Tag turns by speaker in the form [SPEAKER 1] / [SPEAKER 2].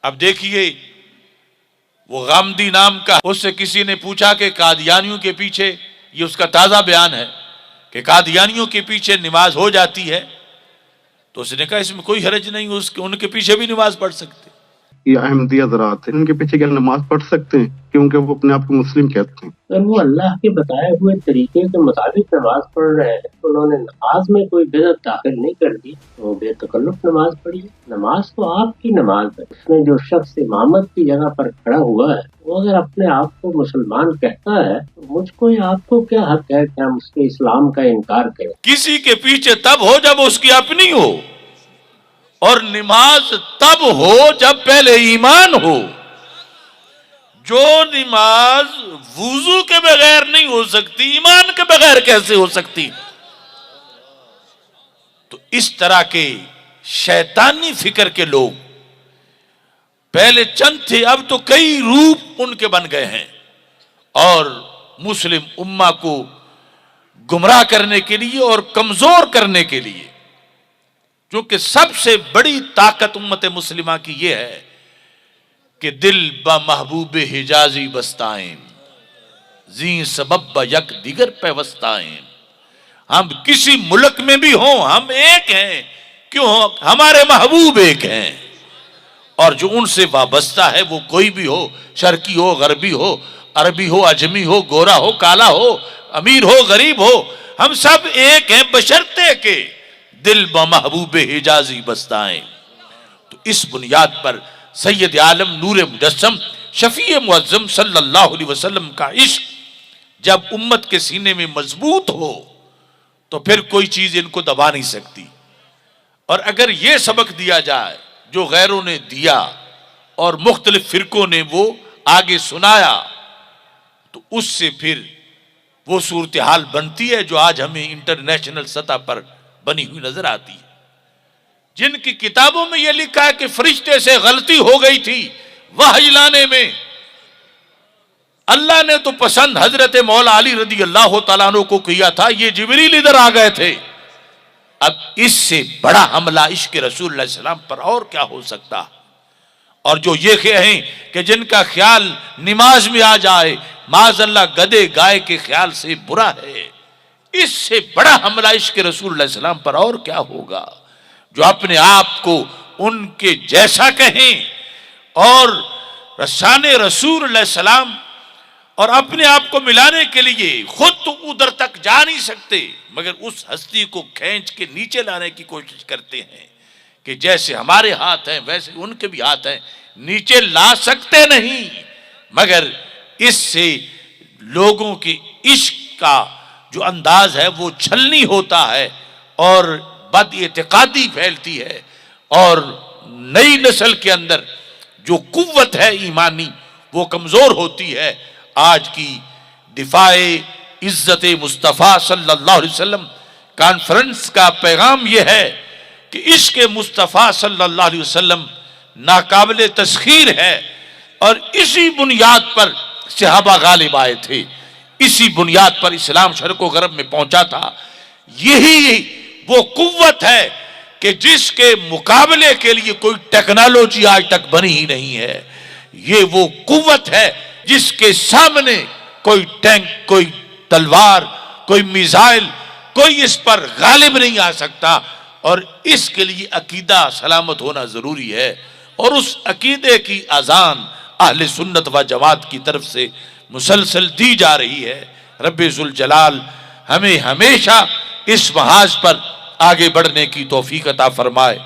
[SPEAKER 1] اب دیکھیے وہ غامدی نام کا، اس سے کسی نے پوچھا کہ قادیانیوں کے پیچھے، یہ اس کا تازہ بیان ہے کہ قادیانیوں کے پیچھے نماز ہو جاتی ہے، تو اس نے کہا اس میں کوئی حرج نہیں، ان کے پیچھے بھی نماز پڑھ سکتے۔
[SPEAKER 2] یہ احمدیہ حضرات ہیں، ان کے پیچھے کیا نماز پڑھ سکتے ہیں کیونکہ وہ اپنے آپ کو مسلم کہتے ہیں؟
[SPEAKER 3] اگر وہ اللہ کے بتائے ہوئے طریقے کے مطابق نماز پڑھ رہے ہیں، انہوں نے نماز میں کوئی بدعت داخل نہیں کر دی، وہ بے تکلف نماز پڑھی۔ نماز تو آپ کی نماز ہے، اس میں جو شخص امامت کی جگہ پر کھڑا ہوا ہے وہ اگر اپنے آپ کو مسلمان کہتا ہے تو مجھ کو یا آپ کو کیا حق ہے کہ ہم اس کے اسلام کا انکار کریں؟
[SPEAKER 1] کسی کے پیچھے تب ہو جب اس کی اپنی ہو، اور نماز تب ہو جب پہلے ایمان ہو۔ جو نماز وضو کے بغیر نہیں ہو سکتی، ایمان کے بغیر کیسے ہو سکتی؟ تو اس طرح کے شیطانی فکر کے لوگ پہلے چند تھے، اب تو کئی روپ ان کے بن گئے ہیں، اور مسلم امہ کو گمراہ کرنے کے لیے اور کمزور کرنے کے لیے، کیونکہ سب سے بڑی طاقت امت مسلمہ کی یہ ہے کہ دل با محبوب حجازی بستائیں، زین سبب با یک دیگر پیوستائیں۔ ہم کسی ملک میں بھی ہوں ہم ایک ہیں، کیوں؟ ہمارے محبوب ایک ہیں، اور جو ان سے وابستہ ہے وہ کوئی بھی ہو، شرقی ہو، غربی ہو، عربی ہو، عجمی ہو، گورا ہو، کالا ہو، امیر ہو، غریب ہو، ہم سب ایک ہیں بشرطے کہ دل با محبوب حجازی بستائیں۔ تو اس بنیاد پر سید عالم نور مجسم شفیع معظم صلی اللہ علیہ وسلم کا عشق جب امت کے سینے میں مضبوط ہو تو پھر کوئی چیز ان کو دبا نہیں سکتی۔ اور اگر یہ سبق دیا جائے جو غیروں نے دیا اور مختلف فرقوں نے وہ آگے سنایا، تو اس سے پھر وہ صورتحال بنتی ہے جو آج ہمیں انٹرنیشنل سطح پر بنی ہوئی نظر آتی ہے۔ جن کی کتابوں میں یہ لکھا ہے کہ فرشتے سے غلطی ہو گئی تھی وحی لانے میں، اللہ نے تو پسند حضرت مولا علی رضی اللہ تعالیٰ عنہ کو کیا تھا، یہ جبریل ادھر آ گئے تھے۔ اب اس سے بڑا حملہ عشق رسول اللہ علیہ وسلم پر اور کیا ہو سکتا؟ اور جو یہ کہیں کہ جن کا خیال نماز میں آ جائے معاذ اللہ گدے گائے کے خیال سے برا ہے، اس سے بڑا حملہ عشق رسول اللہ علیہ وسلم پر اور کیا ہوگا؟ جو اپنے آپ کو ان کے جیسا کہیں اور رسان رسول اللہ علیہ السلام اور اپنے آپ کو ملانے کے لیے خود تو ادھر تک جا نہیں سکتے، مگر اس ہستی کو کھینچ کے نیچے لانے کی کوشش کرتے ہیں کہ جیسے ہمارے ہاتھ ہیں ویسے ان کے بھی ہاتھ ہیں، نیچے لا سکتے نہیں، مگر اس سے لوگوں کے عشق کا جو انداز ہے وہ چھلنی ہوتا ہے اور بد اعتقادی پھیلتی ہے، اور نئی نسل کے اندر جو قوت ہے ایمانی وہ کمزور ہوتی ہے۔ آج کی دفاع عزت مصطفیٰ صلی اللہ علیہ وسلم کانفرنس کا پیغام یہ ہے کہ عشق مصطفیٰ صلی اللہ علیہ وسلم ناقابل تسخیر ہے، اور اسی بنیاد پر صحابہ غالب آئے تھے، اسی بنیاد پر اسلام شرق و غرب میں پہنچا تھا۔ یہی وہ قوت ہے کہ جس کے مقابلے کے لیے کوئی ٹیکنالوجی آج تک بنی ہی نہیں ہے، یہ وہ قوت ہے جس کے سامنے کوئی ٹینک، کوئی تلوار، کوئی میزائل، کوئی اس پر غالب نہیں آ سکتا، اور اس کے لیے عقیدہ سلامت ہونا ضروری ہے، اور اس عقیدے کی اذان اہل سنت و جماعت کی طرف سے مسلسل دی جا رہی ہے۔ رب ذوالجلال ہمیں ہمیشہ اس محاذ پر آگے بڑھنے کی توفیق عطا فرمائے۔